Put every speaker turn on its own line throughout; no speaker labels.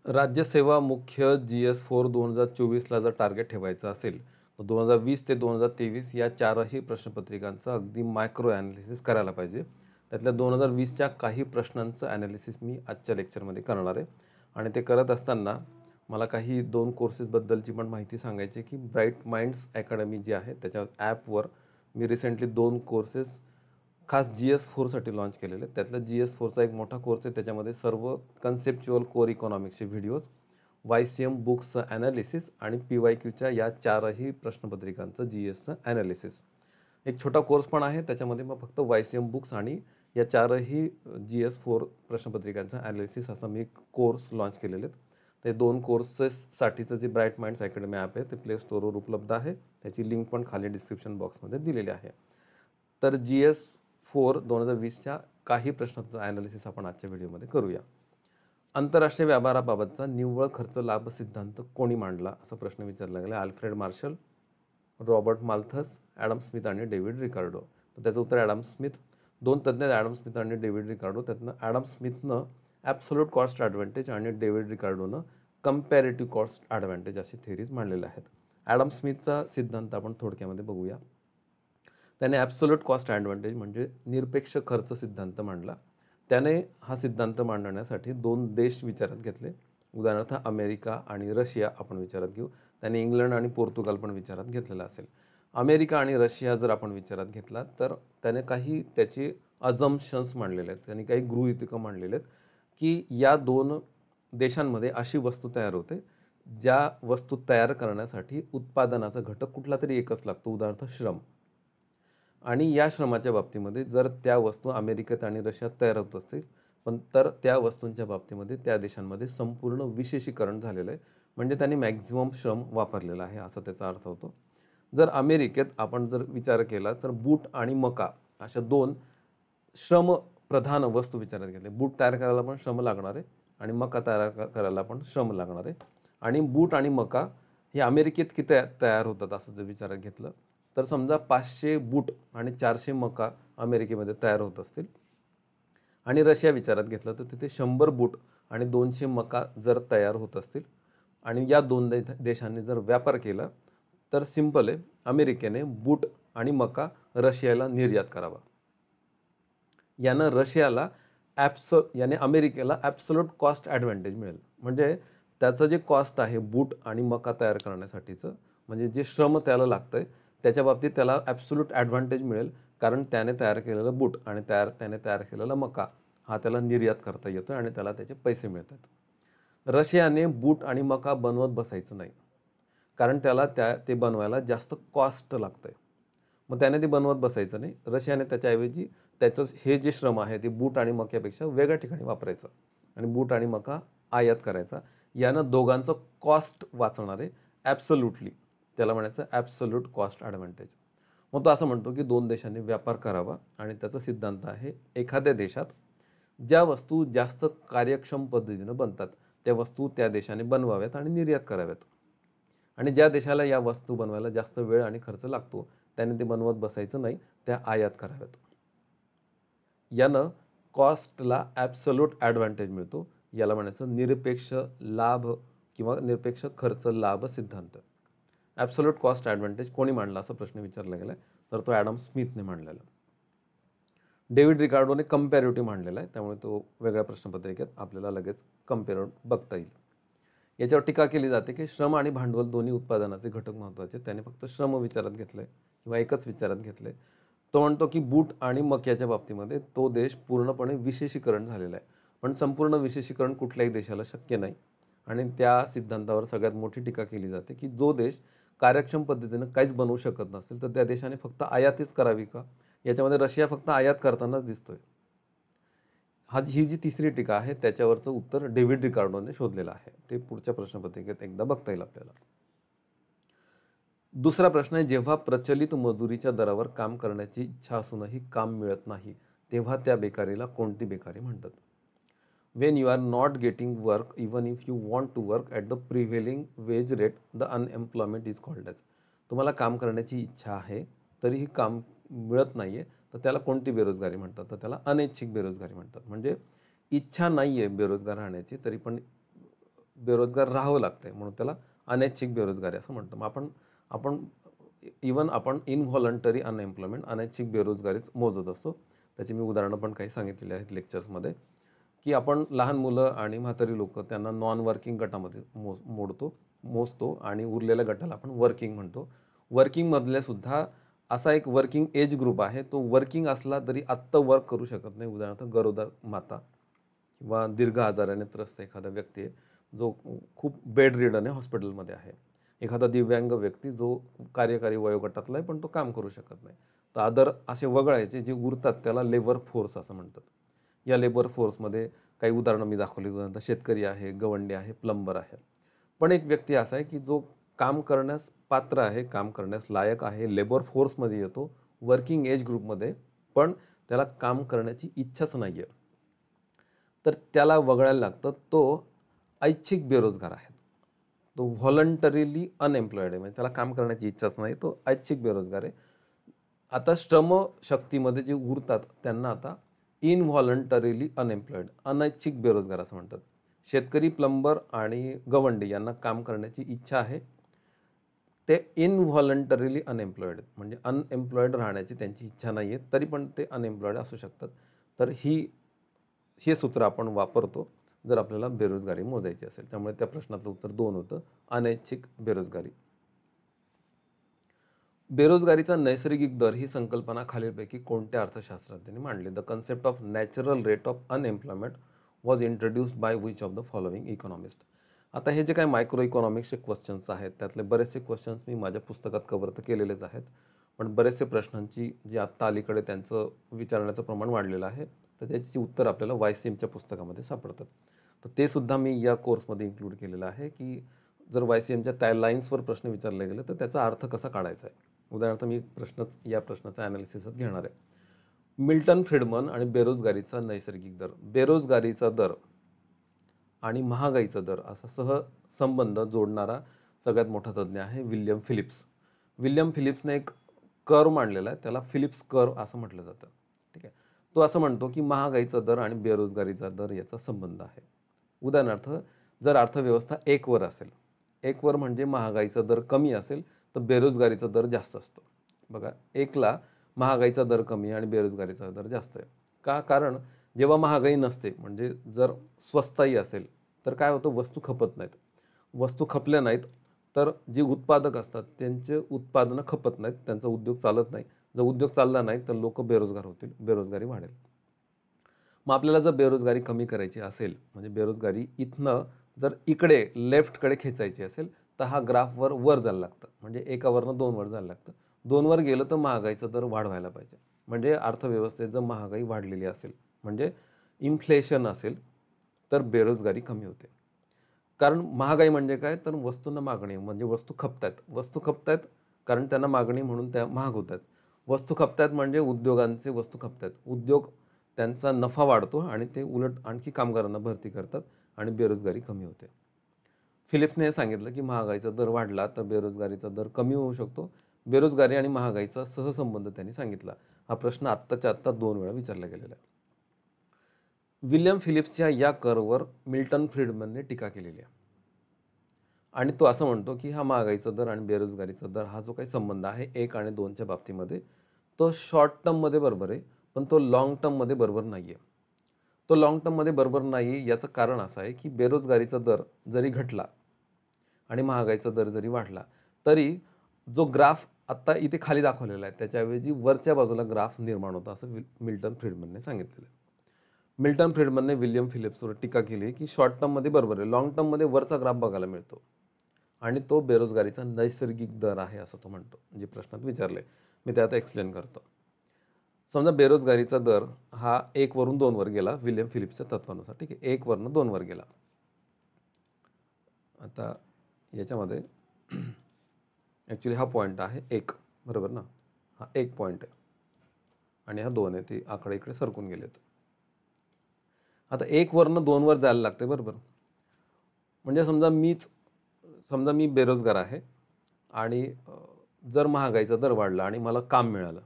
राज्यसेवा मुख्य GS4 2024ला जर target ठेवायचं असेल, तर 2020 ते 2023 या चारही प्रश्नपत्रिकांचं अगदी मायक्रो ॲनालिसिस करायला पाहिजे. त्यातल्या 2020च्या काही प्रश्नांचं ॲनालिसिस मी आजच्या लेक्चरमध्ये करणार आहे. आणि ते करत असताना मला काही 2 कोर्सेसबद्दलची पण माहिती सांगायची आहे, की ब्राईट माइंड्स अकॅडमी जी आहे त्याच्या ॲपवर मी रिसेंटली 2 कोर्सेस खास GS4साठी लॉन्च केलेले आहेत. त्यातला GS4चा एक मोठा कोर्स आहे. त्याच्यामध्ये सर्व कन्सेप्च्युअल कोर इकॉनॉमिक्सचे व्हिडिओज, YCM बुक्सचं ॲनालिसिस आणि PYQच्या या चारही प्रश्नपत्रिकांचं GSचं ॲनालिसिस. एक छोटा कोर्स पण आहे. त्याच्यामध्ये मग फक्त YCM बुक्स आणि या चारही GS4 प्रश्नपत्रिकांचं ॲनालिसिस असा मी एक कोर्स लॉन्च केलेले आहेत. ते 2 कोर्सेससाठीचं जे ब्राईट माइंड्स अकॅडमी ॲप आहे ते प्ले स्टोअरवर उपलब्ध आहे. त्याची लिंक पण खाली डिस्क्रिप्शन बॉक्समध्ये दिलेली आहे. तर GS4 2020च्या काही प्रश्नांचं ॲनालिसिस आपण आजच्या व्हिडिओमध्ये करूया. आंतरराष्ट्रीय व्यापाराबाबतचा निव्वळ खर्च लाभ सिद्धांत कोणी मांडला असा प्रश्न विचारला गेला. Alfred Marshall, Robert Malthus, Adam Smith आणि डेव्हिड रिकार्डो. तर त्याचं उत्तर ॲडम स्मिथ. 2 तज्ज्ञ आहेत, ॲडम स्मिथ आणि डेव्हिड रिकार्डो. त्यातनं ॲडम स्मिथनं ॲब्सोल्यूट कॉस्ट ॲडव्हान्टेज आणि डेव्हिड रिकार्डोनं कंपॅरेटिव्ह कॉस्ट ॲडव्हान्टेज अशी थेरीज मांडलेल्या आहेत. ॲडम स्मिथचा सिद्धांत आपण थोडक्यामध्ये बघूया. त्याने ॲब्सोल्यूट कॉस्ट ॲडव्हान्टेज म्हणजे निरपेक्ष खर्च सिद्धांत मांडला. त्याने हा सिद्धांत मांडण्यासाठी 2 देश विचारात घेतले. उदाहरणार्थ अमेरिका आणि रशिया आपण विचारात घेऊ. त्याने इंग्लंड आणि पोर्तुगाल पण विचारात घेतलेला असेल. अमेरिका आणि रशिया जर आपण विचारात घेतला तर त्याने काही त्याचे अझम्पशन्स मांडलेले आहेत. त्यांनी काही गृहीतकं मांडलेले आहेत की या 2 देशांमध्ये अशी वस्तू तयार होते, ज्या वस्तू तयार करण्यासाठी उत्पादनाचा घटक कुठला तरी एकच लागतो, उदाहरणार्थ श्रम. आणि या श्रमाच्या बाबतीमध्ये जर त्या वस्तू अमेरिकेत आणि रशियात तयार होत असतील, पण तर त्या वस्तूंच्या बाबतीमध्ये त्या देशांमध्ये संपूर्ण विशेषीकरण झालेलं आहे. म्हणजे त्यांनी मॅक्झिमम श्रम वापरलेला आहे असा त्याचा अर्थ होतो. जर अमेरिकेत आपण जर विचार केला तर बूट आणि मका अशा 2 श्रमप्रधान वस्तू विचारात घेतल्या. बूट तयार करायला पण श्रम लागणार आहे आणि मका तयार करायला पण श्रम लागणार आहे. आणि बूट आणि मका हे अमेरिकेत किती तयार होतात असं जर विचारात घेतलं तर समजा 500 बूट आणि 400 मका अमेरिकेमध्ये तयार होत असतील आणि रशिया विचारात घेतलं तर तिथे 100 बूट आणि 200 मका जर तयार होत असतील आणि या 2 देशांनी जर व्यापार केला तर सिंपल आहे, अमेरिकेने बूट आणि मका रशियाला निर्यात करावा. यानं रशियाला याने अमेरिकेला ॲब्सोल्यूट कॉस्ट ॲडव्हान्टेज मिळेल. म्हणजे त्याचं जे कॉस्ट आहे बूट आणि मका तयार करण्यासाठीचं, म्हणजे जे श्रम त्याला लागतं आहे त्याच्या बाबतीत त्याला ॲब्सोल्यूट ॲडव्हान्टेज मिळेल, कारण त्याने तयार केलेलं बूट आणि त्याने तयार केलेला मका हा त्याला निर्यात करता येतो आणि त्याला त्याचे पैसे मिळतात. रशियाने बूट आणि मका बनवत बसायचं नाही, कारण त्याला ते बनवायला जास्त कॉस्ट लागतं आहे. मग त्याने ते बनवत बसायचं नाही. रशियाने त्याच्याऐवजी त्याचं हे जे श्रम आहे ते बूट आणि मक्यापेक्षा वेगळ्या ठिकाणी वापरायचं आणि बूट आणि मका आयात करायचा. यानं दोघांचं कॉस्ट वाचणार आहे ॲब्सोल्युटली. त्याला म्हणायचं ॲब्सोल्यूट कॉस्ट ॲडव्हान्टेज. मग तो असं म्हणतो की 2 देशांनी व्यापार करावा आणि त्याचा सिद्धांत आहे, एखाद्या देशात ज्या वस्तू जास्त कार्यक्षम पद्धतीनं बनतात त्या वस्तू त्या देशाने बनवाव्यात आणि निर्यात कराव्यात. आणि ज्या देशाला या वस्तू बनवायला जास्त वेळ आणि खर्च लागतो त्याने ते बनवत बसायचं नाही, त्या आयात कराव्यात. यानं कॉस्टला ॲब्सोल्यूट ॲडव्हान्टेज मिळतो. याला म्हणायचं निरपेक्ष लाभ किंवा निरपेक्ष खर्च लाभ सिद्धांत. ॲब्सोल्यूट कॉस्ट ॲडव्हान्टेज कोणी मांडला असा प्रश्न विचारला गेला आहे, तर तो ॲडम स्मिथने मांडलेला. डेव्हिड रिकार्डोने कंपॅरेटिव्ह मांडलेला आहे, त्यामुळे तो वेगळ्या प्रश्नपत्रिकेत आपल्याला लगेच कंपेअर बघता येईल. याच्यावर टीका केली जाते की श्रम आणि भांडवल दोन्ही उत्पादनाचे घटक महत्त्वाचे. त्याने फक्त श्रम विचारात घेतलं आहे किंवा एकच विचारात घेतलं आहे. तो म्हणतो की बूट आणि मक्याच्या बाबतीमध्ये तो देश पूर्णपणे विशेषीकरण झालेला आहे, पण संपूर्ण विशेषीकरण कुठल्याही देशाला शक्य नाही. आणि त्या सिद्धांतावर सगळ्यात मोठी टीका केली जाते की जो देश कार्यक्षम पद्धतीनं काहीच बनवू शकत नसेल तर त्या देशाने फक्त आयातीच करावी का? याच्यामध्ये रशिया फक्त आयात करतानाच दिसतोय. ही जी तिसरी टीका आहे त्याच्यावरचं उत्तर डेव्हिड रिकार्डोने शोधलेलं आहे. ते पुढच्या प्रश्नपत्रिकेत एकदा बघता येईल आपल्याला. दुसरा प्रश्न आहे, जेव्हा प्रचलित मजुरीच्या दरावर काम करण्याची इच्छा असूनही काम मिळत नाही तेव्हा त्या बेकारीला कोणती बेकारी म्हणतात? When you are not getting work even if you want to work at the prevailing wage rate, the unemployment is called as. तुम्हाला काम करण्याची इच्छा आहे तरीही काम मिळत नाही आहे तर त्याला कोणती बेरोजगारी म्हणतात? तर त्याला अनैच्छिक बेरोजगारी म्हणतात. म्हणजे इच्छा नाही आहे बेरोजगार राहण्याची तरी पण बेरोजगार राहावं लागतंय, म्हणून त्याला अनैच्छिक बेरोजगारी असं म्हणतो. मग आपण इनव्हॉलंटरी अनएम्प्लॉयमेंट, अनैच्छिक बेरोजगारीच मोजत असतो. त्याची मी उदाहरणं पण काही सांगितलेली आहेत लेक्चर्समध्ये, की आपण लहान मुलं आणि म्हातारी लोक त्यांना नॉन वर्किंग गटामध्ये मोजतो आणि उरलेल्या गटाला आपण वर्किंग म्हणतो. वर्किंगमधले सुद्धा असा एक वर्किंग एज ग्रुप आहे, तो वर्किंग असला तरी आत्ता वर्क करू शकत नाही. उदाहरणार्थ गरोदर माता किंवा दीर्घ आजाराने त्रस्त एखादा व्यक्ती आहे जो खूप बेड रिडन आहे, हॉस्पिटलमध्ये आहे. एखादा दिव्यांग व्यक्ती जो कार्यकारी वयोगटातला आहे पण तो काम करू शकत नाही. तर अदर असे वगळायचे जे उरतात त्याला लेबर फोर्स असं म्हणतात. या लेबर फोर्समध्ये काही उदाहरणं मी दाखवली. उदाहरणार्थ शेतकरी आहे, गवंडी आहे, प्लंबर आहे. पण एक व्यक्ती असा आहे की जो काम करण्यास पात्र आहे, काम करण्यास लायक आहे, लेबर फोर्समध्ये येतो, वर्किंग एज ग्रुपमध्ये, पण त्याला काम करण्याची इच्छाच नाही आहे, तर त्याला वगळायला लागतं. तो ऐच्छिक बेरोजगार आहे. तो व्हॉलंटरीली अनएम्प्लॉयड आहे, म्हणजे त्याला काम करण्याची इच्छाच नाही, तो ऐच्छिक बेरोजगार आहे. आता श्रमशक्तीमध्ये जे उरतात त्यांना आता इनव्हॉलंटरीली अनएम्प्लॉयड, अनैच्छिक बेरोजगार असं म्हणतात. शेतकरी, प्लंबर आणि गवंडी यांना काम करण्याची इच्छा आहे, ते इनव्हॉलंटरीली अनएम्प्लॉयड, म्हणजे अनएम्प्लॉयड राहण्याची त्यांची इच्छा नाही आहे, तरी पण ते अनएम्प्लॉयड असू शकतात. तर हे सूत्र आपण वापरतो जर आपल्याला बेरोजगारी मोजायची असेल. त्यामुळे त्या प्रश्नातलं उत्तर 2 होतं, अनैच्छिक बेरोजगारी. बेरोजगारीचा नैसर्गिक दर ही संकल्पना खालीलपैकी कोणत्या अर्थशास्त्रज्ञांनी मांडली? The concept of natural rate of unemployment was introduced by which of the following economist? आता हे जे काही मायक्रो इकॉनॉमिक्सचे क्वेश्चन्स आहेत त्यातले बरेचसे क्वेश्चन्स मी माझ्या पुस्तकात कव्हर तर केलेलेच आहेत, पण बरेचसे प्रश्नांची जी आत्ता अलीकडे त्यांचं विचारण्याचं प्रमाण वाढलेलं आहे, तर त्याची उत्तर आपल्याला YCMच्या पुस्तकामध्ये सापडतात. तर ते सुद्धा मी या कोर्समध्ये इन्क्लूड केलेलं आहे की जर YCMच्या त्या लाईन्सवर प्रश्न विचारले गेले तर त्याचा अर्थ कसा काढायचा आहे. उदाहरणार्थ मी या प्रश्नाचा ॲनालिसिसच घेणार आहे. मिल्टन फ्रीडमन आणि बेरोजगारीचा नैसर्गिक दर. बेरोजगारीचा दर आणि महागाईचा दर असा सहसंबंध जोडणारा सगळ्यात मोठा तज्ज्ञ आहे विल्यम फिलिप्स. विल्यम फिलिप्सने एक कर्व मांडलेला आहे, त्याला फिलिप्स कर्व असं म्हटलं जातं. ठीक आहे. तो असं म्हणतो की महागाईचा दर आणि बेरोजगारीचा दर याचा संबंध आहे. उदाहरणार्थ जर अर्थव्यवस्था 1 वर असेल, 1 वर म्हणजे महागाईचा दर कमी असेल तर बेरोजगारीचा दर जास्त असतो. बघा, 1ला महागाईचा दर कमी आणि बेरोजगारीचा दर जास्त आहे. का? कारण जेव्हा महागाई नसते, म्हणजे जर स्वस्ताई असेल तर काय होतं, वस्तू खपत नाहीत. वस्तू खपल्या नाहीत तर जे उत्पादक असतात त्यांचे उत्पादनं खपत नाहीत, त्यांचा उद्योग चालत नाही. जर उद्योग चालला नाही तर लोक बेरोजगार होतील, बेरोजगारी वाढेल. मग आपल्याला जर बेरोजगारी कमी करायची असेल, म्हणजे बेरोजगारी इथनं जर इकडे लेफ्टकडे खेचायची असेल तर हा ग्राफवर वर जायला लागतं, म्हणजे 1वरनं 2 वर जायला लागतं. 2 वर गेलं तर महागाईचा दर वाढवायला पाहिजे. म्हणजे अर्थव्यवस्थेत जर महागाई वाढलेली असेल, म्हणजे इन्फ्लेशन असेल, तर बेरोजगारी कमी होते. कारण महागाई म्हणजे काय, तर वस्तूंना मागणी, म्हणजे वस्तू खपतायत. वस्तू खपतायत कारण त्यांना मागणी म्हणून त्या महाग होत आहेत. वस्तू खपतायत म्हणजे उद्योगांचे वस्तू खपतायत. उद्योग त्यांचा नफा वाढतो आणि ते उलट आणखी कामगारांना भरती करतात आणि बेरोजगारी कमी होते. फिलिप्सने हे सांगितलं की महागाईचा दर वाढला तर बेरोजगारीचा दर कमी होऊ शकतो. बेरोजगारी आणि महागाईचा सहसंबंध त्यांनी सांगितला. हा प्रश्न आत्ताच्या आत्ता 2 वेळा विचारला गेलेला आहे. विल्यम फिलिप्सच्या या कर्ववर मिल्टन फ्रीडमनने टीका केलेली आहे आणि तो असं म्हणतो की हा महागाईचा दर आणि बेरोजगारीचा दर हा जो काही संबंध आहे 1 आणि 2च्या बाबतीमध्ये, तो शॉर्ट टर्ममध्ये बरोबर आहे, पण तो लाँग टर्ममध्ये बरोबर नाही आहे. तो लाँग टर्ममध्ये बरोबर नाही याचं कारण असं आहे की बेरोजगारीचा दर जरी घटला आणि महागाईचा दर जरी वाढला तरी जो ग्राफ आत्ता इथे खाली दाखवलेला आहे त्याच्याऐवजी वरच्या बाजूला ग्राफ निर्माण होता, असं मिल्टन फ्रीडमनने सांगितलेलं आहे. मिल्टन फ्रीडमनने विल्यम फिलिप्सवर टीका केली की शॉर्ट टर्ममध्ये बरोबर आहे, लाँग टर्ममध्ये वरचा ग्राफ बघायला मिळतो आणि तो बेरोजगारीचा नैसर्गिक दर आहे असं तो म्हणतो. जे प्रश्नात विचारले मी ते आता एक्सप्लेन करतो. समजा बेरोजगारीचा दर हा 1 वरून 2 वर गेला विल्यम फिलिप्सच्या तत्वानुसार. ठीक आहे, 1 वरून 2 वर गेला. आता याच्यामध्ये ॲक्च्युली हा पॉईंट आहे 1, बरोबर ना, हा 1 पॉईंट आहे आणि हा 2 आहे, ते आकडे इकडे सरकून गेलेत. आता 1 वरनं 2 वर जायला लागते, बरोबर. म्हणजे समजा मी बेरोजगार आहे आणि जर महागाईचा दर वाढला आणि मला काम मिळालं,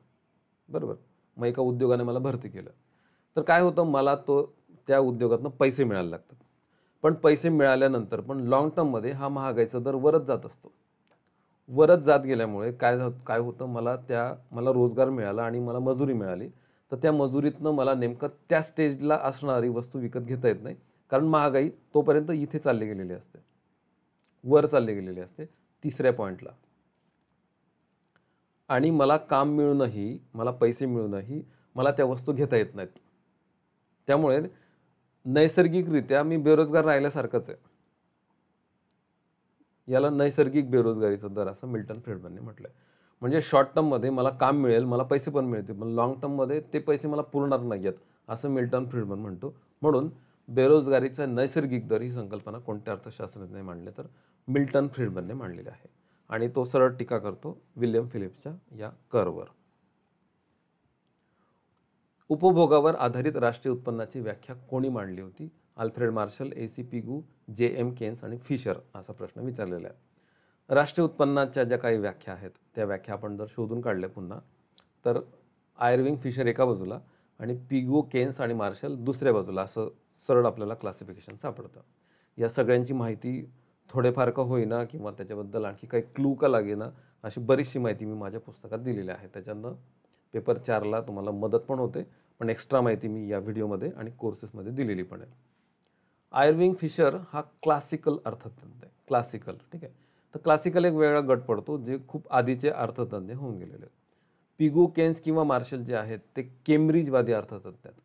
बरोबर, मग एका उद्योगाने मला भरती केलं, तर काय होतं, मला त्या उद्योगातनं पैसे मिळायला लागतात. पण पैसे मिळाल्यानंतर पण लॉंग टर्ममध्ये हा महागाईचा दर वरच जात असतो. वरच जात गेल्यामुळे काय होतं, मला रोजगार मिळाला आणि मला मजुरी मिळाली, तर त्या मजुरीतनं मला नेमकं त्या स्टेजला असणारी वस्तू विकत घेता येत नाही, कारण महागाई तोपर्यंत इथे चालली गेलेली असते, वर चालली गेलेली असते तिसऱ्या पॉईंटला. आणि मला काम मिळूनही, मला पैसे मिळूनही मला त्या वस्तू घेता येत नाहीत. त्यामुळे नैसर्गिकरित्या मी बेरोजगार राहिल्यासारखंच आहे. याला नैसर्गिक बेरोजगारीचा दर असं मिल्टन फ्रीडमनने म्हटलंय. म्हणजे शॉर्ट टर्ममध्ये मला काम मिळेल, मला पैसे पण मिळतील, पण लॉंग टर्ममध्ये ते पैसे मला पुरणार नाही आहेत, असं मिल्टन फ्रीडमन म्हणतो. म्हणून बेरोजगारीचा नैसर्गिक दर ही संकल्पना कोणत्या अर्थशास्त्रज्ञाने मांडली, तर मिल्टन फ्रीडमनने मांडलेली आहे. आणि तो सरळ टीका करतो विल्यम फिलिप्सच्या या करवर. उपभोगावर आधारित राष्ट्रीय उत्पन्नाची व्याख्या कोणी मांडली होती? Alfred Marshall, A C. Pigou, J M. Keynes आणि फिशर, असा प्रश्न विचारलेला आहे. राष्ट्रीय उत्पन्नाच्या ज्या काही व्याख्या आहेत त्या व्याख्या आपण जर शोधून काढल्या पुन्हा, तर आयर्विंग फिशर एका बाजूला आणि पिगू, केन्स आणि मार्शल दुसऱ्या बाजूला असं सरळ आपल्याला क्लासिफिकेशन सापडतं. या सगळ्यांची माहिती थोडेफार का होईना किंवा त्याच्याबद्दल आणखी काही क्लू का लागेना अशी बरीचशी माहिती मी माझ्या पुस्तकात दिलेली आहे. त्याच्यानं पेपर 4ला तुम्हाला मदत पण होते, पण एक्स्ट्रा माहिती मी या व्हिडिओमध्ये आणि कोर्सेसमध्ये दिलेली पण आहे. आयर्विंग फिशर हा क्लासिकल अर्थतज्ञ आहे. क्लासिकल, ठीक आहे. तर क्लासिकल एक वेगळा गट पडतो, जे खूप आधीचे अर्थतज्ञ होऊन गेलेले आहेत. पिगू, केन्स किंवा मार्शल जे आहेत ते केम्ब्रिजवादी अर्थतज्ञ आहेत.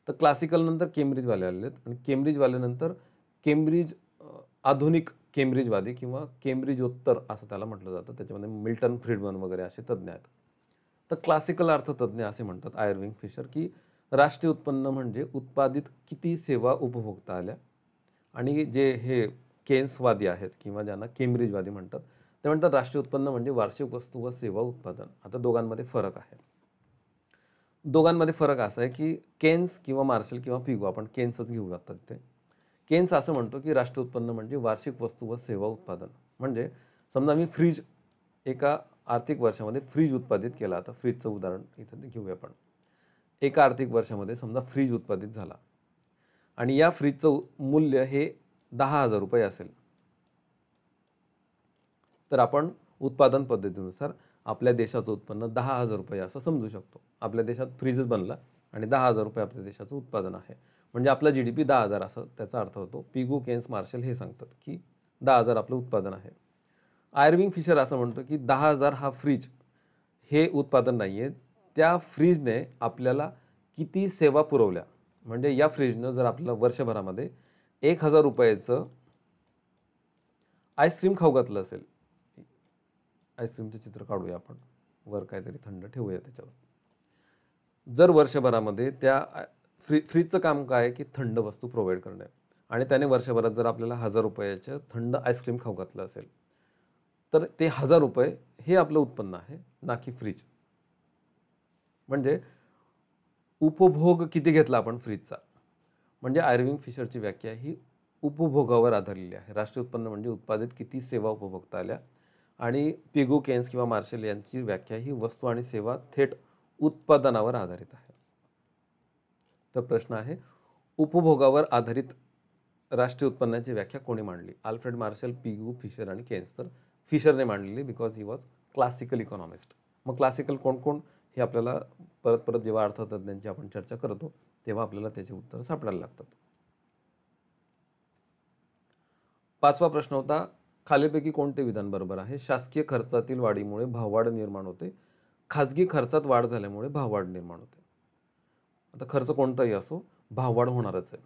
तर क्लासिकल नंतर केम्ब्रिजवाले आलेले आहेत आणि केम्ब्रिजवाल्यानंतर आधुनिक केम्ब्रिजवादी किंवा केम्ब्रिजोत्तर असं त्याला म्हटलं जातं. त्याच्यामध्ये मिल्टन फ्रीडमन वगैरे असे तज्ज्ञ आहेत. तर क्लासिकल अर्थतज्ञ असे म्हणतात आयर्विंग फिशर की राष्ट्रीय उत्पन्न म्हणजे उत्पादित किती सेवा उपभोगता आल्या. आणि जे हे केन्सवादी आहेत किंवा ज्यांना केम्ब्रिजवादी म्हणतात ते म्हणतात राष्ट्रीय उत्पन्न म्हणजे वार्षिक वस्तू व सेवा उत्पादन. आता दोघांमध्ये फरक आहे. दोघांमध्ये फरक असा आहे की केन्स किंवा मार्शल किंवा पिगू, आपण केन्सच घेऊ आता तिथे, केन्स असं म्हणतो की राष्ट्रीय उत्पन्न म्हणजे वार्षिक वस्तू व सेवा उत्पादन. म्हणजे समजा मी फ्रीज एका आर्थिक वर्षामध्ये फ्रीज उत्पादित केला. आता फ्रीजचं उदाहरण इथं घेऊया आपण. एका आर्थिक वर्षामध्ये समजा फ्रीज उत्पादित झाला आणि या फ्रीजचं मूल्य हे 10,000 रुपये असेल, तर आपण उत्पादन पद्धतीनुसार आपल्या देशाचं उत्पन्न 10,000 रुपये असं समजू शकतो. आपल्या देशात फ्रीजच बनला आणि 10,000 रुपये आपल्या देशाचं उत्पादन आहे, म्हणजे आपला GDP 10,000 असं त्याचा अर्थ होतो. पिगू, केन्स, मार्शल हे सांगतात की 10,000 आपलं उत्पादन आहे. आयर्विंग फिशर असं म्हणतो की 10,000 हा फ्रीज हे उत्पादन नाही आहे, त्या फ्रीजने आपल्याला किती सेवा पुरवल्या. म्हणजे या फ्रीजनं जर आपल्याला वर्षभरामध्ये 1,000 रुपयाचं आईस्क्रीम खाऊ घातलं असेल, आईस्क्रीमचं चित्र काढूया आपण, वर काहीतरी थंड ठेवूया त्याच्यावर. जर वर्षभरामध्ये त्या फ्रीजचं काम काय आहे की थंड वस्तू प्रोव्हाइड करणे, आणि त्याने वर्षभरात जर आपल्याला 1,000 रुपयाचं थंड आईस्क्रीम खाऊ घातलं असेल, तर ते 1,000 रुपये हे आपलं उत्पन्न आहे, ना की फ्रीज. म्हणजे उपभोग किती घेतला आपण फ्रीजचा. म्हणजे आयर्विंग फिशरची व्याख्या ही उपभोगावर आधारलेली आहे. राष्ट्रीय उत्पन्न म्हणजे उत्पादित किती सेवा उपभोगता आल्या. आणि पिगू, केन्स किंवा मार्शल यांची व्याख्या ही वस्तू आणि सेवा थेट उत्पादनावर आधारित आहे. तर प्रश्न आहे, उपभोगावर आधारित राष्ट्रीय उत्पन्नाची व्याख्या कोणी मांडली? अल्फ्रेड मार्शल, पिगू, फिशर आणि केन्स. तर फिशरने मांडलेली, because he was classical economist. मग क्लासिकल कोण कोण हे आपल्याला परत परत जेव्हा अर्थतज्ञांची आपण चर्चा करतो तेव्हा आपल्याला त्याचे उत्तर सापडायला लागतात. 5वा प्रश्न होता, खालीलपैकी कोणते विधान बरोबर आहे? शासकीय खर्चातील वाढीमुळे भाववाढ निर्माण होते, खाजगी खर्चात वाढ झाल्यामुळे भाववाढ निर्माण होते. आता खर्च कोणताही असो, भाववाढ होणारच आहे.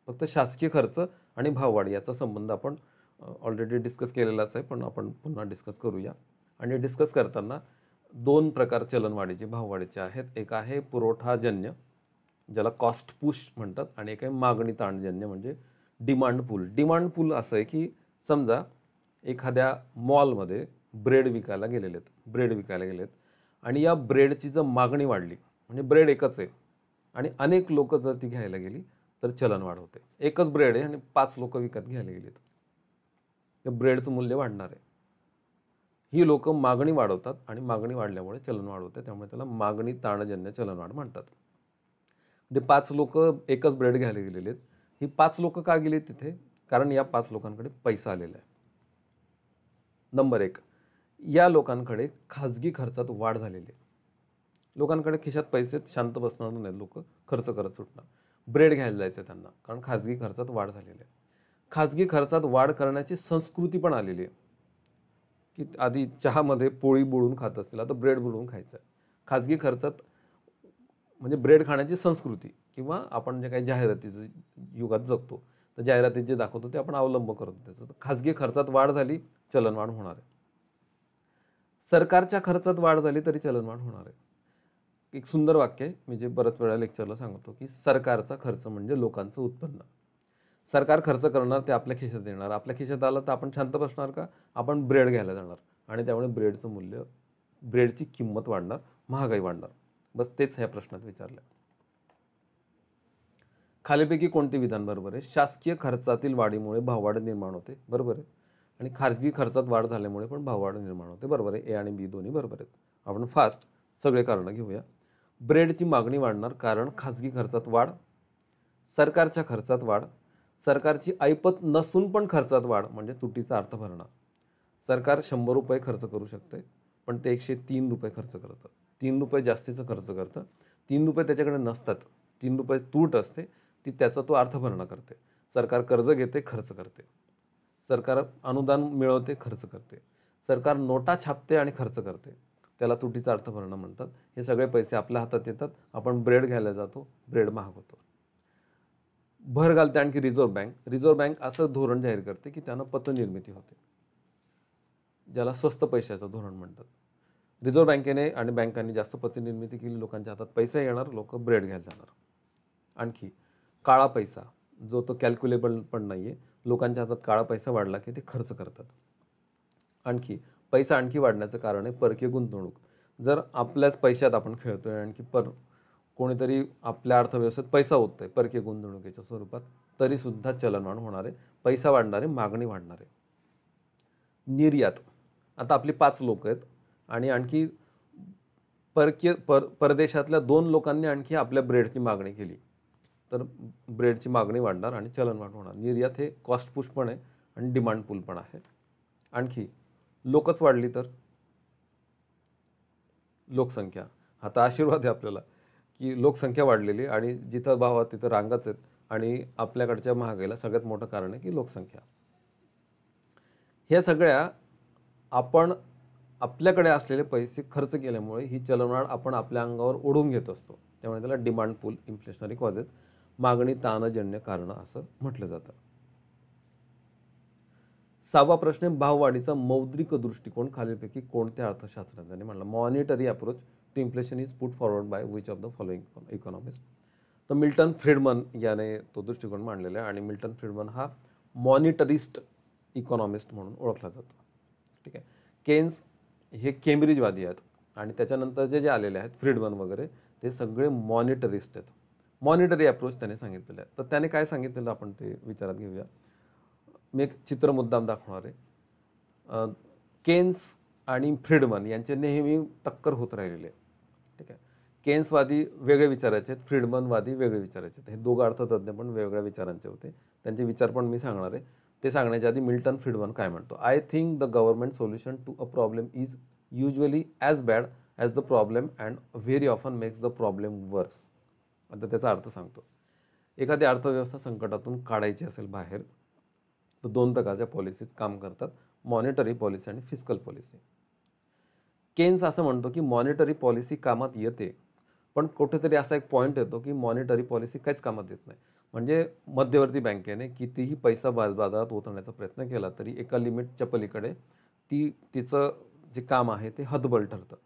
फक्त शासकीय खर्च आणि भाववाढ याचा संबंध आपण ऑलरेडी डिस्कस केलेलाच आहे, पण आपण पुन्हा डिस्कस करूया. आणि डिस्कस करताना 2 प्रकार चलनवाढीचे, भाववाढीचे आहेत. एक आहे पुरवठाजन्य, ज्याला कॉस्ट पुश म्हणतात, आणि एक आहे मागणी ताणजन्य, म्हणजे डिमांड पूल. डिमांड पूल असं आहे की समजा एखाद्या मॉलमध्ये ब्रेड विकायला गेलेत आणि या ब्रेडची जर मागणी वाढली, म्हणजे ब्रेड एकच आहे आणि अनेक लोक जर ती घ्यायला गेली तर चलनवाढ होते. एकच ब्रेड आहे आणि 5 लोक विकत घ्यायला गेलेत, तर ब्रेडचं मूल्य वाढणार आहे. ही लोक मागणी वाढवतात आणि मागणी वाढल्यामुळे चलनवाढ होते, त्यामुळे त्याला मागणी ताणजन्य चलनवाढ म्हणतात. ते 5 लोक एकच ब्रेड घ्यायला गेलेले आहेत. ही 5 लोक का गेले तिथे? कारण या 5 लोकांकडे पैसा आलेला आहे. नंबर 1, या लोकांकडे खाजगी खर्चात वाढ झालेली आहे. लोकांकडे खिशात पैसे शांत बसणार नाही, लोक खर्च करत सुटणार. ब्रेड घ्यायला जायचं त्यांना, कारण खाजगी खर्चात वाढ झालेली आहे. खाजगी खर्चात वाढ करण्याची संस्कृती पण आलेली आहे, की आधी चहामध्ये पोळी बुडवून खात असतील, आता ब्रेड बुडवून खायचं आहे. खाजगी खर्चात म्हणजे ब्रेड खाण्याची संस्कृती, किंवा आपण जे काही जाहिरातीचं युगात जगतो, तर जाहिरातीत जे दाखवतो ते आपण अवलंब करतो त्याचं. तर खाजगी खर्चात वाढ झाली, चलनवाढ होणार आहे. सरकारच्या खर्चात वाढ झाली तरी चलनवाढ होणार आहे. एक सुंदर वाक्य आहे, मी जे बऱ्याच वेळा लेक्चरला सांगतो, की सरकारचा खर्च म्हणजे लोकांचं उत्पन्न. सरकार खर्च करणार, ते आपल्या खिशात येणार. आपल्या खिशात आलं तर आपण शांत बसणार का? आपण ब्रेड घ्यायला जाणार, आणि त्यामुळे ब्रेडचं मूल्य, ब्रेडची किंमत वाढणार, महागाई वाढणार. बस तेच ह्या प्रश्नात विचारलं. खालीपैकी कोणते विधान बरोबर आहे? शासकीय खर्चातील वाढीमुळे भाववाढ निर्माण होते, बरोबर आहे. आणि खाजगी खर्चात वाढ झाल्यामुळे पण भाववाढ निर्माण होते, बरोबर आहे. ए आणि बी दोन्ही बरोबर आहेत. आपण फास्ट सगळे कारणं घेऊया. ब्रेडची मागणी वाढणार, कारण खाजगी खर्चात वाढ. सरकारच्या खर्चात वाढ. सरकारची ऐपत नसून पण खर्चात वाढ, म्हणजे तुटीचा अर्थ भरणा. सरकार 100 रुपये खर्च करू शकते, पण ते 103 रुपये खर्च करतं. 3 रुपये जास्तीचं खर्च करतं. 3 रुपये त्याच्याकडे नसतात, 3 रुपये तूट असते, ती त्याचा तो अर्थभरणा करते. सरकार कर्ज घेते, खर्च करते. सरकार अनुदान मिळवते, खर्च करते. सरकार नोटा छापते आणि खर्च करते. त्याला तुटीचा अर्थभरणा म्हणतात. हे सगळे पैसे आपल्या हातात येतात, आपण ब्रेड घ्यायला जातो, ब्रेड महाग होतो. भर घालते आणखी रिझर्व्ह बँक. रिझर्व्ह बँक असं धोरण जाहीर करते की त्यानं पतनिर्मिती होते, ज्याला स्वस्त पैशाचं धोरण म्हणतात. रिझर्व्ह बँकेने आणि बँकांनी जास्त पतनिर्मिती केली, लोकांच्या हातात पैसा येणार, लोक ब्रेड घ्यायला जाणार. आणखी काळा पैसा, जो तो कॅल्क्युलेबल पण नाही आहे, लोकांच्या हातात काळा पैसा वाढला की ते खर्च करतात. आणखी पैसा आणखी वाढण्याचं कारण आहे परकीय गुंतवणूक. जर आपल्याच पैशात आपण खेळतोय, आणखी कोणीतरी आपल्या अर्थव्यवस्थेत पैसा ओततोय परकीय गुंतवणुकीच्या स्वरूपात, तरी सुद्धा चलनवाढ होणार आहे, पैसा वाढणार आहे, मागणी वाढणार आहे. निर्यात, आता आपली 5 लोक आहेत आणि आणखी परदेशातल्या 2 लोकांनी आणखी आपल्या ब्रेडची मागणी केली, तर ब्रेडची मागणी वाढणार आणि चलनवाढ होणार. निर्यात हे कॉस्ट पुश पण आहे आणि डिमांड पूल पण आहे. आणखी लोकच वाढली तर लोकसंख्या, आता आशीर्वाद आहे आपल्याला की लोकसंख्या वाढलेली, आणि जिथं भाव आहे तिथं रांगाच आहेत, आणि आपल्याकडच्या महागाईला सगळ्यात मोठं कारण आहे की लोकसंख्या. ह्या सगळ्या आपण आपल्याकडे असलेले पैसे खर्च केल्यामुळे ही चलनवाढ आपण आपल्या अंगावर ओढून घेत असतो. त्यामुळे त्याला डिमांड पूल, इन्फ्लेशनरी कॉजेस, मागणी ताणजन्य कारणं असं म्हटलं जातं. 6वा प्रश्न, भाववाढीचा मौद्रिक दृष्टिकोन खालीलपैकी कोणत्या अर्थशास्त्रज्ञांनी मांडला? Monetary approach to inflation is put forward by which of the following economist? तर मिल्टन फ्रीडमन याने तो दृष्टिकोन मांडलेला आहे, आणि मिल्टन फ्रीडमन हा मॉनिटरिस्ट इकॉनॉमिस्ट म्हणून ओळखला जातो. ठीक आहे. केन्स हे केम्ब्रिजवादी आहेत, आणि त्याच्यानंतर जे आलेले आहेत फ्रीडमन वगैरे, ते सगळे मॉनिटरिस्ट आहेत. मॉनिटरी अप्रोच त्याने सांगितलेलं आहे. तर त्याने काय सांगितलेलं आपण ते विचारात घेऊया. मी एक चित्र मुद्दाम दाखवणार आहे. केन्स आणि फ्रीडमन यांचे नेहमी टक्कर होत राहिलेले. ठीक आहे. केन्सवादी वेगळे विचारायचे आहेत, फ्रीडमनवादी वेगळे विचारायचे आहेत. हे दोघं अर्थतज्ञ पण वेगवेगळ्या विचारांचे होते. त्यांचे विचार पण मी सांगणार आहे. ते सांगण्याच्या आधी मिल्टन फ्रीडमन काय म्हणतो? I think the government solution to a problem is usually as bad as the problem and very often makes the problem worse. आता त्याचा अर्थ सांगतो. एखादी अर्थव्यवस्था संकटातून काढायची असेल बाहेर, तर 2 प्रकारच्या पॉलिसीज काम करतात, मॉनिटरी पॉलिसी आणि फिस्कल पॉलिसी. केन्स असं म्हणतो की मॉनिटरी पॉलिसी कामात येते, पण कुठेतरी असा एक पॉईंट येतो की मॉनिटरी पॉलिसी काहीच कामात येत नाही. म्हणजे मध्यवर्ती बँकेने कितीही पैसा बाजारात उतरण्याचा प्रयत्न केला तरी एका लिमिटच्या पलीकडे तिचं जे काम आहे ते हतबल ठरतं.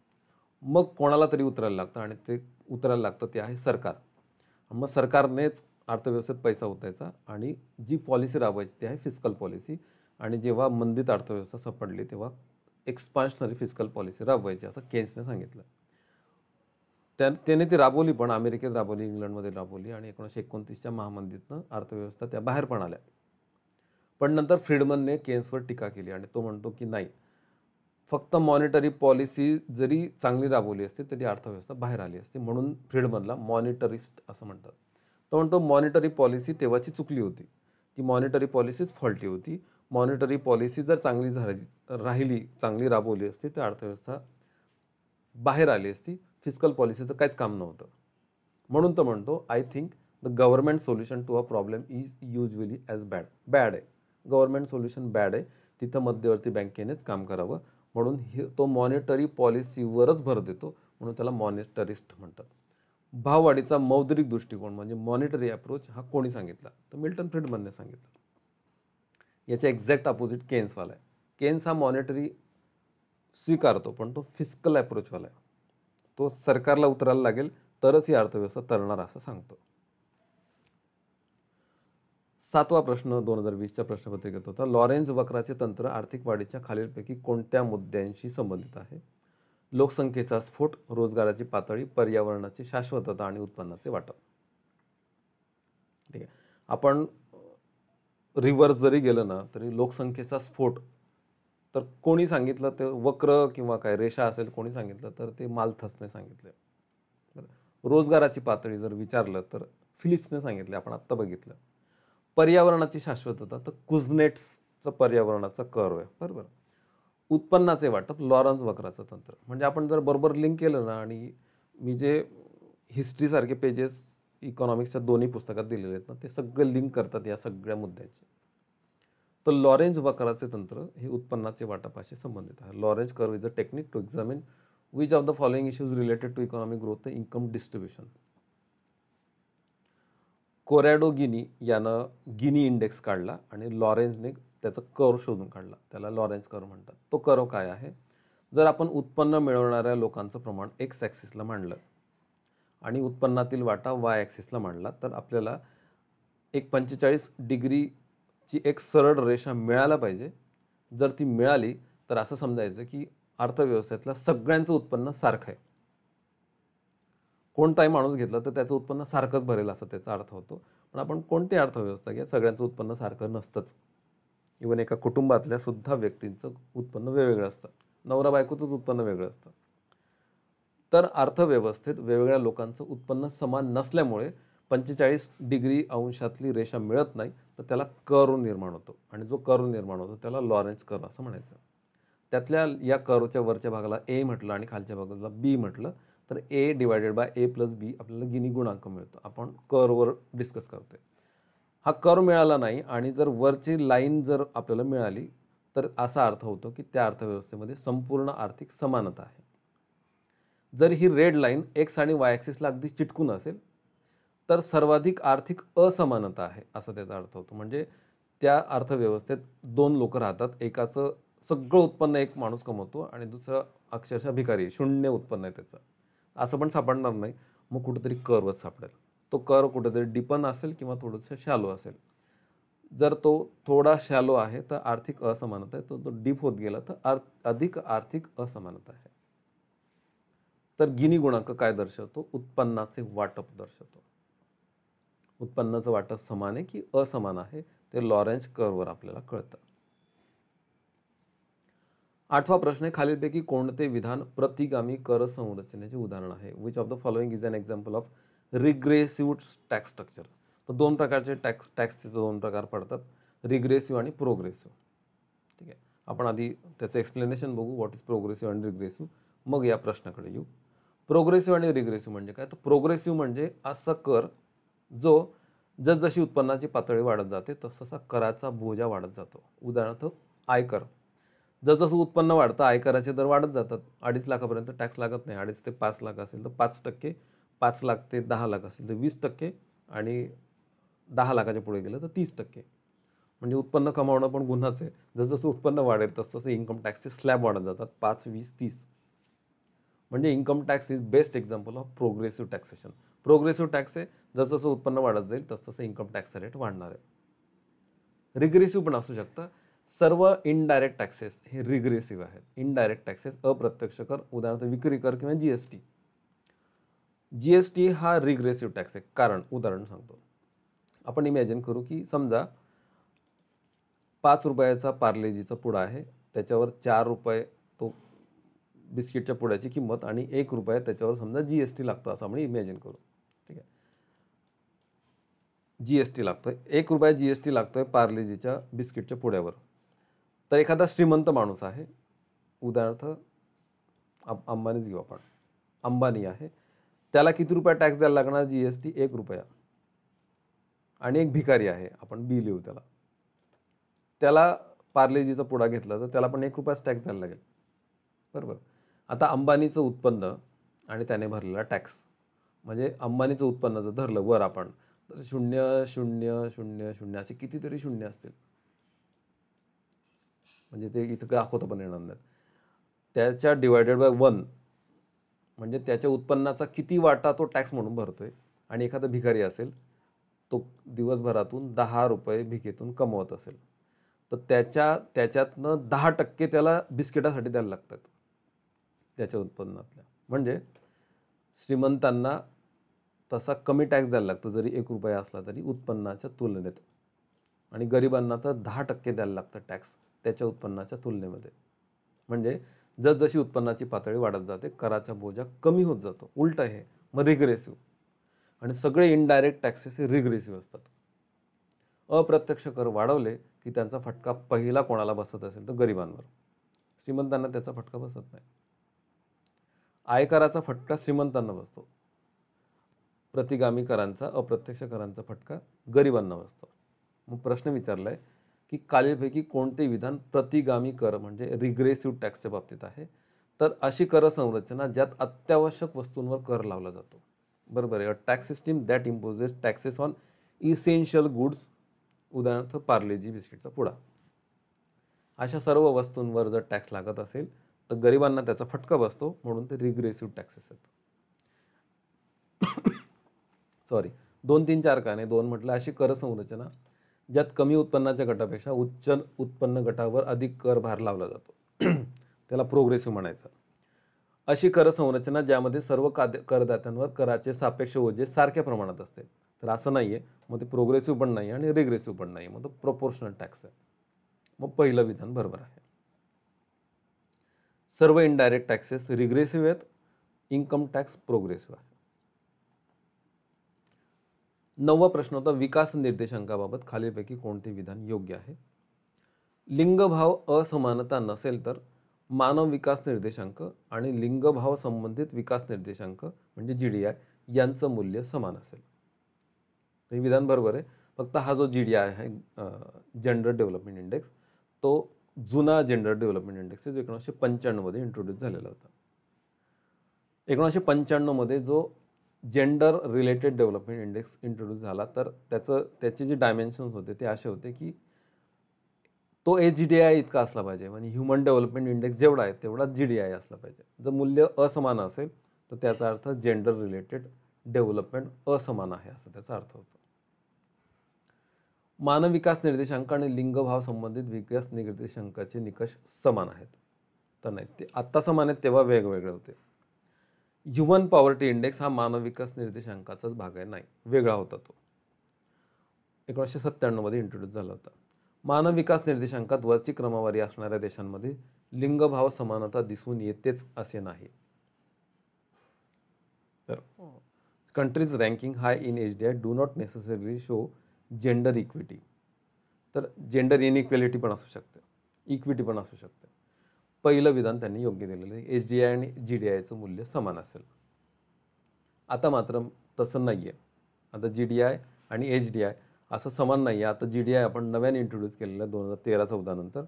मग कोणाला तरी उतरायला लागतं, आणि ते उतरायला लागतं ते आहे सरकार. मग सरकारनेच अर्थव्यवस्थेत पैसा ओतायचा, आणि जी पॉलिसी राबवायची ती आहे फिस्कल पॉलिसी. आणि जेव्हा मंदीत अर्थव्यवस्था सापडली तेव्हा एक्सपान्शनरी फिस्कल पॉलिसी राबवायची, असं केन्सने सांगितलं. त्याने ती राबवली, पण अमेरिकेत राबवली, इंग्लंडमध्ये राबवली, आणि 1929च्या महामंदीतनं अर्थव्यवस्था त्या बाहेर पण आल्या. पण नंतर फ्रीडमनने केन्सवर टीका केली, आणि तो म्हणतो की नाही, फक्त मॉनिटरी पॉलिसी जरी चांगली राबवली असती तरी अर्थव्यवस्था बाहेर आली असती. म्हणून फ्रीडमनला मॉनिटरिस्ट असं म्हणतात. तो म्हणतो मॉनिटरी पॉलिसी तेव्हाची चुकली होती. की मॉनिटरी पॉलिसीच फॉल्टी होती. मॉनिटरी पॉलिसी जर चांगली राहिली, चांगली राबवली असती तर अर्थव्यवस्था बाहेर आली असती. फिस्कल पॉलिसीचं काहीच काम नव्हतं. म्हणून तर म्हणतो, I think the government solution to a problem is usually as bad. Bad आहे. गव्हर्नमेंट सोल्युशन बॅड आहे. तिथं मध्यवर्ती बँकेनेच काम करावं. म्हणून तो मॉनिटरी पॉलिसीवरच भर देतो. म्हणून त्याला मॉनिटरिस्ट म्हणतात. भाववाढीचा मौद्रिक दृष्टिकोन म्हणजे मॉनिटरी अप्रोच हा कोणी सांगितला? तर मिल्टन फ्रीडमनने सांगितलं. याच्या एक्झॅक्ट अपोजिट केन्सवाला आहे. केन्स हा मॉनिटरी स्वीकारतो, पण तो फिस्कल अप्रोचवाला आहे. तो सरकारला उतरायला लागेल तरच ही अर्थव्यवस्था तरणार असं सांगतो. 7वा प्रश्न 2020च्या प्रश्नपत्रिकेत होता. लॉरेन्झ वक्राचे तंत्र आर्थिक वाढीच्या खालीलपैकी कोणत्या मुद्द्यांशी संबंधित आहे? लोकसंख्येचा स्फोट, रोजगाराची पातळी, पर्यावरणाची शाश्वतता आणि उत्पन्नाचे वाटप. ठीक आहे. आपण रिव्हर्स जरी गेलं ना तरी लोकसंख्येचा स्फोट तर कोणी सांगितलं? ते वक्र किंवा काय रेषा असेल कोणी सांगितलं तर ते माल्थसने सांगितले. रोजगाराची पातळी जर विचारलं तर फिलिप्सने सांगितले, आपण आत्ता बघितलं. पर्यावरणाची शाश्वतता तर कुझनेट्सचं पर्यावरणाचा कर्व आहे, बरोबर. उत्पन्नाचे वाटप लॉरेन्झ वक्राचं तंत्र. म्हणजे आपण जर बरोबर लिंक केलं ना, आणि मी जे हिस्ट्रीसारखे पेजेस इकॉनॉमिक्सच्या दोन्ही पुस्तकात दिलेले आहेत ना, ते सगळे लिंक करतात या सगळ्या मुद्द्यांची. तर लॉरेन्झ वक्राचे तंत्र हे उत्पन्नाचे वाटपाशी संबंधित आहे. Lorenz curve is a technique to examine which of the following issues related to economic growth the income distribution. Corrado Gini यानं गिनी इंडेक्स काढला आणि लॉरेन्झने त्याचं कर्व शोधून काढला. त्याला लॉरेन्झ कर्व म्हणतात. तो कर्व काय आहे? जर आपण उत्पन्न मिळवणाऱ्या लोकांचं प्रमाण एक्स ॲक्सिसला मांडलं आणि उत्पन्नातील वाटा वाय ॲक्सिसला मांडला तर आपल्याला एक 45 डिग्रीची एक सरळ रेषा मिळायला पाहिजे. जर ती मिळाली तर असं समजायचं की अर्थव्यवस्थेतल्या सगळ्यांचं उत्पन्न सारखं आहे. कोणताही माणूस घेतला तर त्याचं उत्पन्न सारखंच भरेल असं त्याचा अर्थ होतो. पण आपण कोणती अर्थव्यवस्था घ्या, सगळ्यांचं उत्पन्न सारखं नसतंच. इव्हन एका कुटुंबातल्या सुद्धा व्यक्तींचं उत्पन्न वेगवेगळं असतं. नवरा बायकोचंच उत्पन्न वेगळं असतं. तर अर्थव्यवस्थेत वेगवेगळ्या लोकांचं उत्पन्न समान नसल्यामुळे 45 डिग्री अंशातली रेषा मिळत नाही, तर त्याला कर्व निर्माण होतो. आणि जो कर्व निर्माण होतो त्याला लॉरेन्झ कर्व असं म्हणायचं. त्यातल्या या कर्वच्या वरच्या भागाला ए म्हटलं आणि खालच्या भागाला बी म्हटलं तर ए डिवायडेड बाय ए प्लस बी आपल्याला गिनी गुणांक मिळतो. आपण कर्ववर डिस्कस करतोय. हा कर्व मिळाला नाही आणि जर वरची लाईन जर आपल्याला मिळाली तर असा अर्थ होतो की त्या अर्थव्यवस्थेमध्ये संपूर्ण आर्थिक समानता आहे. जर ही रेड लाईन एक्स आणि वाय ॲक्सिसला अगदी चिटकून असेल तर सर्वाधिक आर्थिक असमानता आहे असं त्याचा अर्थ होतो. म्हणजे त्या अर्थव्यवस्थेत दोन लोक राहतात, एकाचं सगळं उत्पन्न एक माणूस कमवतो आणि दुसरं अक्षरशः भिकारी, शून्य उत्पन्न आहे त्याचं. असं पण सापडणार नाही. मग कुठेतरी कर्वच सापडेल. तो कर्व कुठेतरी डिपन असेल किंवा थोडंसं शॅलो असेल. जर तो थोडा शॅलो आहे तर आर्थिक असमानता आहे, तो डीप होत गेला तर अधिक आर्थिक असमानता आहे. तर गिनी गुणांक काय दर्शवतो? उत्पन्नाचे वाटप दर्शवतो. उत्पन्नाचं वाटप समान आहे की असमान आहे ते लॉरेन्झ कर्ववर आपल्याला कळतं. 8वा प्रश्न आहे, खालीलपैकी कोणते विधान प्रतिगामी कर संरचनेचे उदाहरण आहे? Which of the following is an example of regressive tax structure. तर दोन प्रकारचे टॅक्सचे दोन प्रकार पडतात, रिग्रेसिव्ह आणि प्रोग्रेसिव्ह. ठीक आहे. आपण आधी त्याचं एक्सप्लेनेशन बघू, व्हॉट इज प्रोग्रेसिव्ह आणि रिग्रेसिव्ह, मग या प्रश्नाकडे येऊ. प्रोग्रेसिव्ह आणि रिग्रेसिव्ह म्हणजे काय? तर प्रोग्रेसिव्ह म्हणजे असा कर जो जसजशी उत्पन्नाची पातळी वाढत जाते तसतसा कराचा बोजा वाढत जातो. उदाहरणार्थ आयकर. जसजसं उत्पन्न वाढतं आयकराचे दर वाढत जातात. 2.5 लाखापर्यंत टॅक्स लागत नाही. 2.5 ते 5 लाख असेल तर 5%, 5 लाख ते 10 लाख असेल तर 20% आणि 10 लाखाच्या पुढे गेलं तर 30%. म्हणजे उत्पन्न कमावणं पण गुन्हाच आहे. जसजसं उत्पन्न वाढेल तसतसं इन्कम टॅक्सचे स्लॅब वाढत जातात, 5, 20, 30. म्हणजे income tax is best example of progressive taxation. Progressive tax आहे, जसं उत्पन्न वाढत जाईल तसं इन्कम टॅक्सचा रेट वाढणार आहे. रिग्रेसिव्ह पण असू शकतं. सर्व इनडायरेक्ट टॅक्सेस हे रिग्रेसिव्ह आहेत. इनडायरेक्ट टॅक्सेस अप्रत्यक्ष कर, उदाहरणार्थ विक्री कर किंवा जीएसटी. जीएसटी हा रिग्रेसिव्ह टॅक्स आहे. कारण उदाहरण सांगतो. आपण इमॅजिन करू की समजा 5 रुपयाचा पार्लेजीचा पुडा आहे, त्याच्यावर 4 रुपये तो बिस्किटच्या पुड्याची किंमत आणि 1 रुपया त्याच्यावर समजा जीएसटी लागतो असं आपण इमॅजिन करू. ठीक आहे. GST लागतोय, 1 रुपया GST लागतोय पार्लेजीच्या बिस्किटच्या पुड्यावर. तर एखादा श्रीमंत माणूस आहे, उदाहरणार्थ अंबानीच घेऊ आपण, अंबानी आहे, त्याला किती रुपया टॅक्स द्यायला लागणार GST? 1 रुपया. आणि एक भिकारी आहे, आपण बी लिहू त्याला, त्याला पार्लेजीचा पुडा घेतला तर त्याला पण 1 रुपयाच टॅक्स द्यायला लागेल, बरोबर. आता अंबानीचं उत्पन्न आणि त्याने भरलेला टॅक्स, म्हणजे अंबानीचं उत्पन्न जर धरलं वर आपण, तर 0,0,0,0 असे कितीतरी शून्य असतील, म्हणजे ते इथं दाखवता पण येणार नाहीत. त्याच्या डिवायडेड बाय 1 म्हणजे त्याच्या उत्पन्नाचा किती वाटा तो टॅक्स म्हणून भरतोय. आणि एखादा भिकारी असेल, तो दिवसभरातून 10 रुपये भिकेतून कमवत असेल, तर त्याच्यातनं 10% त्याला बिस्किटासाठी द्यायला लागतात त्याच्या उत्पन्नातल्या. म्हणजे श्रीमंतांना तसा कमी टॅक्स द्यायला लागतो जरी 1 रुपया असला तरी उत्पन्नाच्या तुलनेत, आणि गरिबांना तर 10% द्यायला लागतं टॅक्स त्याच्या उत्पन्नाच्या तुलनेमध्ये. म्हणजे जसजशी उत्पन्नाची पातळी वाढत जाते कराचा बोजा कमी होत जातो. उलट आहे मग रिग्रेसिव्ह. आणि सगळे इनडायरेक्ट टॅक्सेस हे रिग्रेसिव्ह असतात. अप्रत्यक्ष कर वाढवले की त्यांचा फटका पहिला कोणाला बसत असेल तर गरिबांवर, श्रीमंतांना त्याचा फटका बसत नाही. आयकराचा फटका श्रीमंतांना बसतो, प्रतिगामी करांचा अप्रत्यक्ष करांचा फटका गरिबांना बसतो. मग प्रश्न विचारलाय की खालीलपैकी कोणते विधान प्रतिगामी कर म्हणजे रिग्रेसिव्ह टॅक्सच्या बाबतीत आहे? तर अशी कर संरचना ज्यात अत्यावश्यक वस्तूंवर कर लावला जातो, बरोबर आहे. Tax system that imposes taxes on essential goods, उदाहरणार्थ पार्लेजी बिस्किटचा पुडा. अशा सर्व वस्तूंवर जर टॅक्स लागत असेल तर गरिबांना त्याचा फटका बसतो, म्हणून ते रिग्रेसिव्ह टॅक्सेस आहेत. सॉरी, 2, 3, 4 का नाही, 2 म्हटलं. अशी कर संरचना ज्यात कमी उत्पन्नाच्या गटापेक्षा उच्च उत्पन्न गटावर अधिक कर भार लावला जातो, त्याला प्रोग्रेसिव्ह म्हणायचं. अशी कर संरचना ज्यामध्ये सर्व करदात्यांवर कराचे सापेक्ष ओझे सारख्या प्रमाणात असते. तर असं नाहीये, मग ते प्रोग्रेसिव्ह पण नाही आणि रिग्रेसिव्ह पण नाही, मग तो प्रोपोर्शनल टॅक्स आहे. मग पहिलं विधान बरोबर आहे. सर्व इनडायरेक्ट टॅक्सेस रिग्रेसिव्ह आहेत, इन्कम टॅक्स प्रोग्रेसिव्ह आहे. 9वा प्रश्न होता विकास निर्देशांकाबाबत खालीलपैकी कोणते विधान योग्य आहे? लिंगभाव असमानता नसेल तर मानव विकास निर्देशांक आणि लिंगभाव संबंधित विकास निर्देशांक म्हणजे GDI यांचं मूल्य समान असेल. हे विधान बरोबर आहे. फक्त हा जो GDI आहे, जेंडर डेव्हलपमेंट इंडेक्स, तो जुना जेंडर डेव्हलपमेंट इंडेक्स 1995 मध्ये इंट्रोड्यूस झालेला होता. 1995 मध्ये जो gender related development index introduce झाला, तर त्याचे जे डायमेन्शन्स होते ते असे होते की तो HDI इतका असला पाहिजे, म्हणजे ह्युमन डेव्हलपमेंट इंडेक्स जेवढा आहे तेवढा GDI असला पाहिजे. जर मूल्य असमान असेल तर त्याचा अर्थ जेंडर रिलेटेड डेव्हलपमेंट असमान आहे असं त्याचा अर्थ होतो. मानव विकास निर्देशांक आणि लिंगभाव संबंधित विकास निर्देशांकाचे निकष समान आहेत तर नाही, ते आत्ता समान आहेत तेव्हा वेगवेगळे होते. ह्युमन पॉवर्टी इंडेक्स हा मानव विकास निर्देशांकाचाच भाग आहे, नाही, वेगळा होता तो. 1997 मध्ये इंट्रोड्यूस झाला होता. मानव विकास निर्देशांकात वरची क्रमवारी असणाऱ्या देशांमध्ये लिंगभाव समानता दिसून येतेच असे नाही. तर countries ranking high in HDI do not necessarily show gender equity. तर जेंडर इनइक्वेलिटी पण असू शकते, इक्विटी पण असू शकते. पहिलं विधान त्यांनी योग्य दिलेलं आहे, HDI आणि GDIचं मूल्य समान असेल. आता मात्र तसं नाही आहे. आता GDI आणि HDI असं समान नाही आहे. आता GDI आपण नव्याने इंट्रोड्यूस केलेलं आहे 2013-14 नंतर.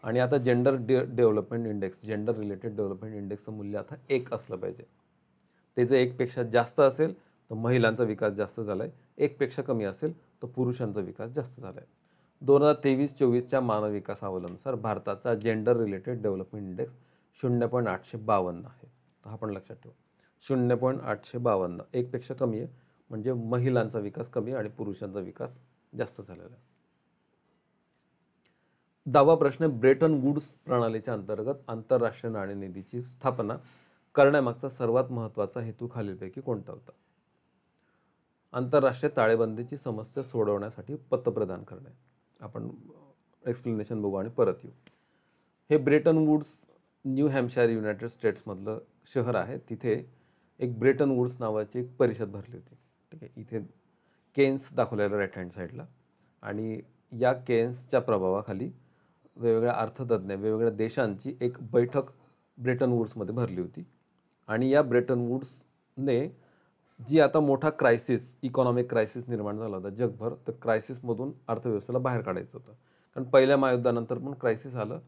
आणि आता gender development index, gender related development इंडेक्सचं मूल्य आता 1 असलं पाहिजे. ते जर 1 पेक्षा जास्त असेल तर महिलांचा विकास जास्त झाला आहे, 1 पेक्षा कमी असेल तर पुरुषांचा विकास जास्त झाला आहे. 2023-24च्या मानव विकास अहवालानुसार भारताचा जेंडर रिलेटेड डेव्हलपमेंट इंडेक्स 0.852 आहे. तर हा पण लक्षात ठेवा, 0.852, 1 पेक्षा कमी आहे, म्हणजे महिलांचा विकास कमी आणि पुरुषांचा विकास जास्त झालेला आहे. 10वा प्रश्न, ब्रेटन वुड्स प्रणालीच्या अंतर्गत आंतरराष्ट्रीय नाणेनिधीची स्थापना करण्यामागचा सर्वात महत्त्वाचा हेतू खालीलपैकी कोणता होता? आंतरराष्ट्रीय ताळेबंदीची समस्या सोडवण्यासाठी पत प्रदान करणे. आपण एक्सप्लेनेशन बघू आणि परत येऊ. हे Bretton Woods New Hampshire united स्टेट्समधलं शहर आहे. तिथे एक ब्रेटन वुड्स नावाची एक परिषद भरली होती. ठीक आहे, इथे केन्स दाखवलेलं राईट हँड साईडला. आणि या केन्सच्या प्रभावाखाली वेगवेगळ्या अर्थतज्ञ वेगवेगळ्या देशांची एक बैठक ब्रेटन वूड्समध्ये भरली होती. आणि या ब्रेटन वूड्सने जी आता मोठा क्रायसिस, इकॉनॉमिक क्रायसिस निर्माण झाला होता जगभर, तर क्रायसिसमधून अर्थव्यवस्थेला बाहेर काढायचं होतं. कारण पहिल्या महायुद्धानंतर पण क्रायसिस आलं,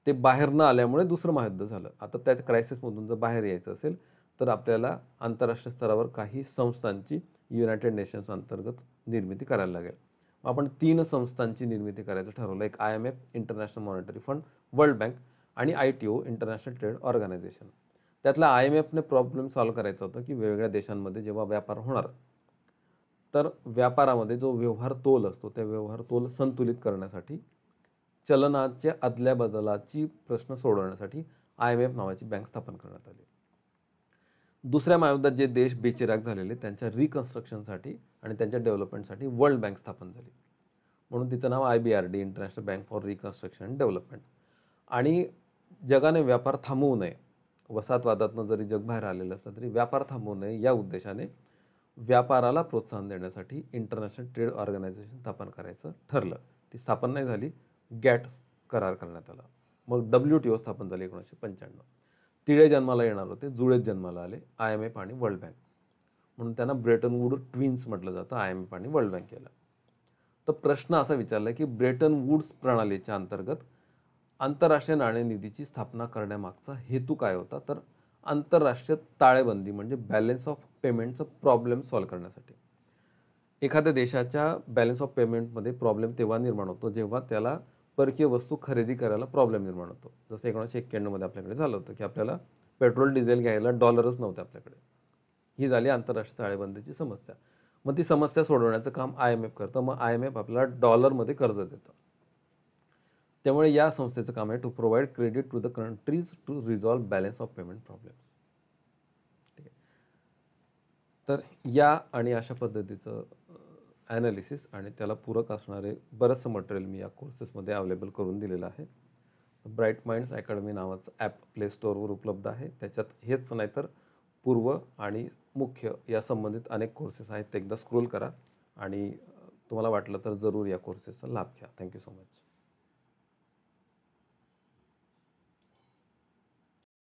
ते बाहेर न आल्यामुळे दुसरं महायुद्ध झालं. आता त्या क्रायसिसमधून जर बाहेर यायचं असेल तर आपल्याला आंतरराष्ट्रीय स्तरावर काही संस्थांची युनायटेड नेशन्स अंतर्गत निर्मिती करायला लागेल. आपण 3 संस्थांची निर्मिती करायचं ठरवलं. एक IMF, international monetary fund, world bank आणि ITO, इंटरनॅशनल ट्रेड ऑर्गनायझेशन. त्यातला IMFने प्रॉब्लेम सॉल्व्ह करायचा होता की वेगवेगळ्या देशांमध्ये जेव्हा व्यापार होणार, तर व्यापारामध्ये जो व्यवहार तोल असतो त्या व्यवहार तोल संतुलित करण्यासाठी, चलनाच्या अदल्याबदलाची प्रश्न सोडवण्यासाठी IMF नावाची बँक स्थापन करण्यात आली. दुसऱ्या महायुद्धात जे देश बेचिराग झालेले त्यांच्या रिकन्स्ट्रक्शनसाठी आणि त्यांच्या डेव्हलपमेंटसाठी वर्ल्ड बँक स्थापन झाली. म्हणून तिचं नाव IBRD, international bank for reconstruction and development. आणि जगाने व्यापार थांबवू नये, वसाहतवादातनं जरी जग बाहेर आलेलं असलं तरी व्यापार थांबवू नये या उद्देशाने व्यापाराला प्रोत्साहन देण्यासाठी इंटरनॅशनल ट्रेड ऑर्गनायझेशन स्थापन करायचं ठरलं. ती स्थापन नाही झाली, गॅट करार करण्यात आला. मग WTO स्थापन झाली 1995. तिळे जन्माला येणार होते, जुळेच जन्माला आले, IMF आणि वर्ल्ड बँक. म्हणून त्यांना ब्रेटन वूड ट्विन्स म्हटलं जातं, IMF आणि वर्ल्ड बँकेला. तर प्रश्न असा विचारला की ब्रेटन वूड्स प्रणालीच्या अंतर्गत आंतरराष्ट्रीय नाणेनिधीची स्थापना करण्यामागचा हेतू काय होता? तर आंतरराष्ट्रीय ताळेबंदी म्हणजे बॅलन्स ऑफ पेमेंटचं प्रॉब्लेम सॉल्व्ह करण्यासाठी. एखाद्या देशाच्या बॅलन्स ऑफ पेमेंटमध्ये प्रॉब्लेम तेव्हा निर्माण होतो जेव्हा त्याला परकीय वस्तू खरेदी करायला प्रॉब्लेम निर्माण होतो. जसं 1991 आपल्याकडे झालं होतं की आपल्याला पेट्रोल डिझेल घ्यायला डॉलरच नव्हते आपल्याकडे. ही झाली आंतरराष्ट्रीय ताळेबंदीची समस्या. मग ती समस्या सोडवण्याचं काम IMF करतं. मग IMF आपल्याला डॉलरमध्ये कर्ज देतं. त्यामुळे या संस्थेचं काम आहे to provide credit to the countries to resolve balance of payment problems. ठीक आहे. तर या आणि अशा पद्धतीचं ॲनालिसिस आणि त्याला पूरक असणारे बरंचसं मटेरियल मी या कोर्सेसमध्ये अवेलेबल करून दिलेलं आहे. ब्राईट माइंड्स अकॅडमी नावाचं ॲप प्ले स्टोअरवर उपलब्ध आहे. त्याच्यात हेच नाही तर पूर्व आणि मुख्य या संबंधित अनेक कोर्सेस आहेत. ते एकदा स्क्रोल करा आणि तुम्हाला वाटलं तर जरूर या कोर्सेसचा लाभ घ्या. Thank you so much.